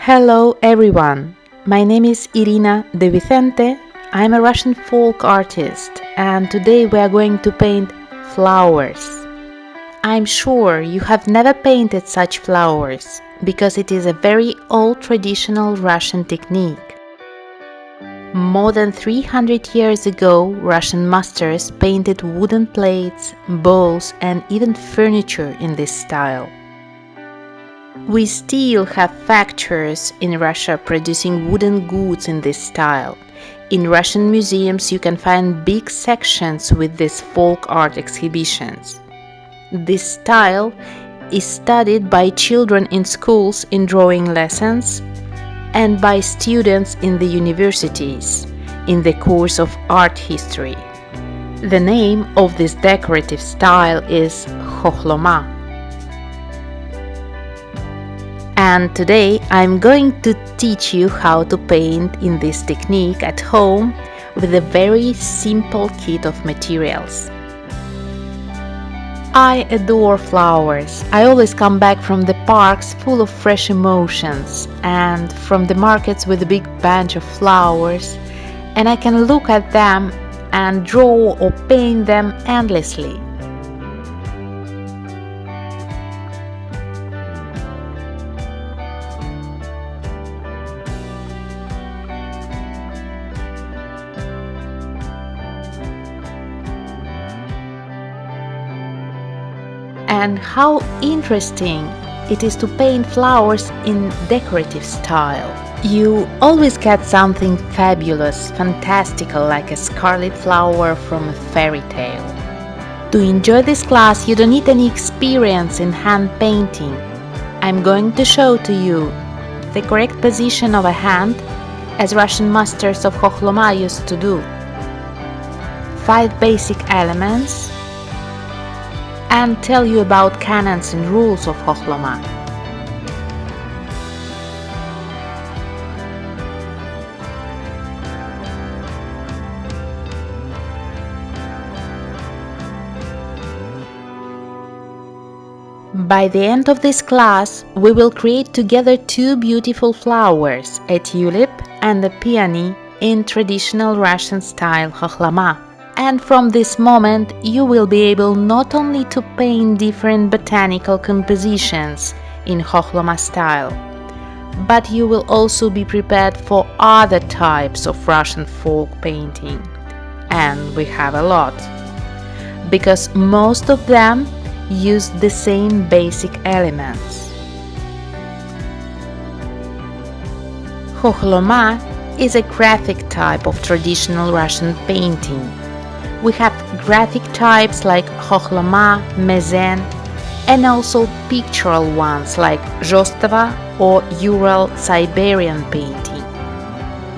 Hello everyone, my name is Irina De Vicente. I'm a Russian folk artist and today we are going to paint flowers. I'm sure you have never painted such flowers because it is a very old traditional Russian technique. More than 300 years ago, Russian masters painted wooden plates, bowls and even furniture in this style. We still have factories in Russia producing wooden goods in this style. In Russian museums you can find big sections with these folk art exhibitions. This style is studied by children in schools in drawing lessons and by students in the universities in the course of art history. The name of this decorative style is Khokhloma. And today I'm going to teach you how to paint in this technique at home with a very simple kit of materials. I adore flowers. I always come back from the parks full of fresh emotions and from the markets with a big bunch of flowers, and I can look at them and draw or paint them endlessly. And how interesting it is to paint flowers in decorative style. You always get something fabulous, fantastical, like a scarlet flower from a fairy tale. To enjoy this class, you don't need any experience in hand painting. I'm going to show to you the correct position of a hand, as Russian masters of Khokhloma used to do. 5 basic elements, and tell you about canons and rules of Khokhloma. By the end of this class, we will create together 2 beautiful flowers, a tulip and a peony in traditional Russian style Khokhloma. And from this moment you will be able not only to paint different botanical compositions in Khokhloma style, but you will also be prepared for other types of Russian folk painting. And we have a lot, because most of them use the same basic elements. Khokhloma is a graphic type of traditional Russian painting. We have graphic types like Khokhloma, Mezen, and also pictorial ones like Zhostova or Ural-Siberian painting.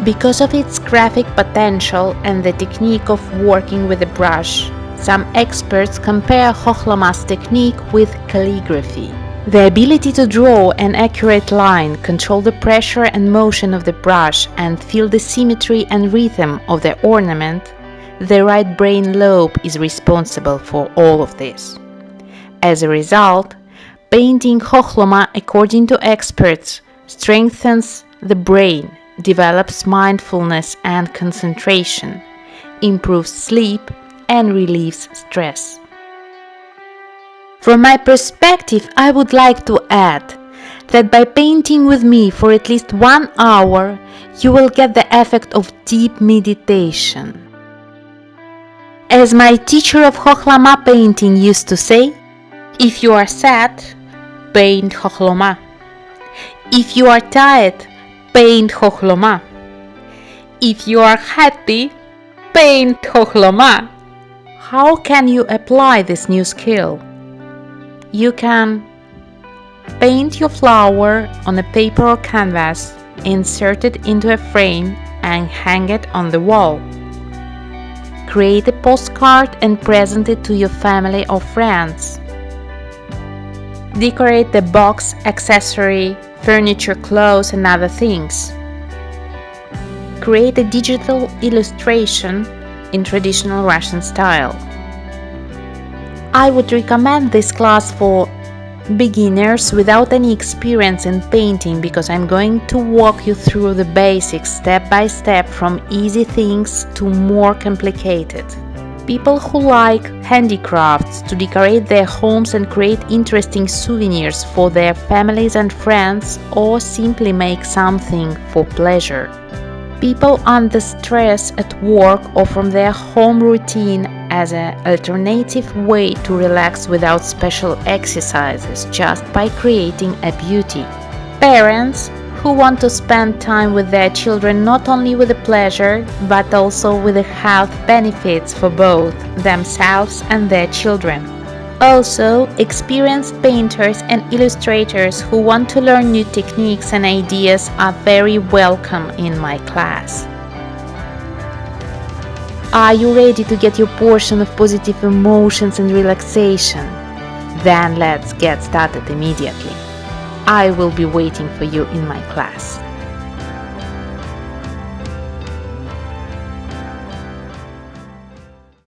Because of its graphic potential and the technique of working with a brush, some experts compare Khokhloma's technique with calligraphy. The ability to draw an accurate line, control the pressure and motion of the brush, and feel the symmetry and rhythm of the ornament, the right brain lobe is responsible for all of this. As a result, painting Khokhloma, according to experts, strengthens the brain, develops mindfulness and concentration, improves sleep, and relieves stress. From my perspective, I would like to add that by painting with me for at least 1 hour, you will get the effect of deep meditation. As my teacher of Khokhloma painting used to say, if you are sad, paint Khokhloma. If you are tired, paint Khokhloma. If you are happy, paint Khokhloma. How can you apply this new skill? You can paint your flower on a paper or canvas, insert it into a frame and hang it on the wall. Create a postcard and present it to your family or friends. Decorate the box, accessory, furniture, clothes and other things. Create a digital illustration in traditional Russian style. I would recommend this class for Beginners without any experience in painting, because I'm going to walk you through the basics step by step from easy things to more complicated. People who like handicrafts to decorate their homes and create interesting souvenirs for their families and friends, or simply make something for pleasure. People under stress at work or from their home routine as an alternative way to relax without special exercises, just by creating a beauty. Parents who want to spend time with their children not only with the pleasure but also with the health benefits for both themselves and their children. Also, experienced painters and illustrators who want to learn new techniques and ideas are very welcome in my class. Are you ready to get your portion of positive emotions and relaxation? Then let's get started immediately. I will be waiting for you in my class.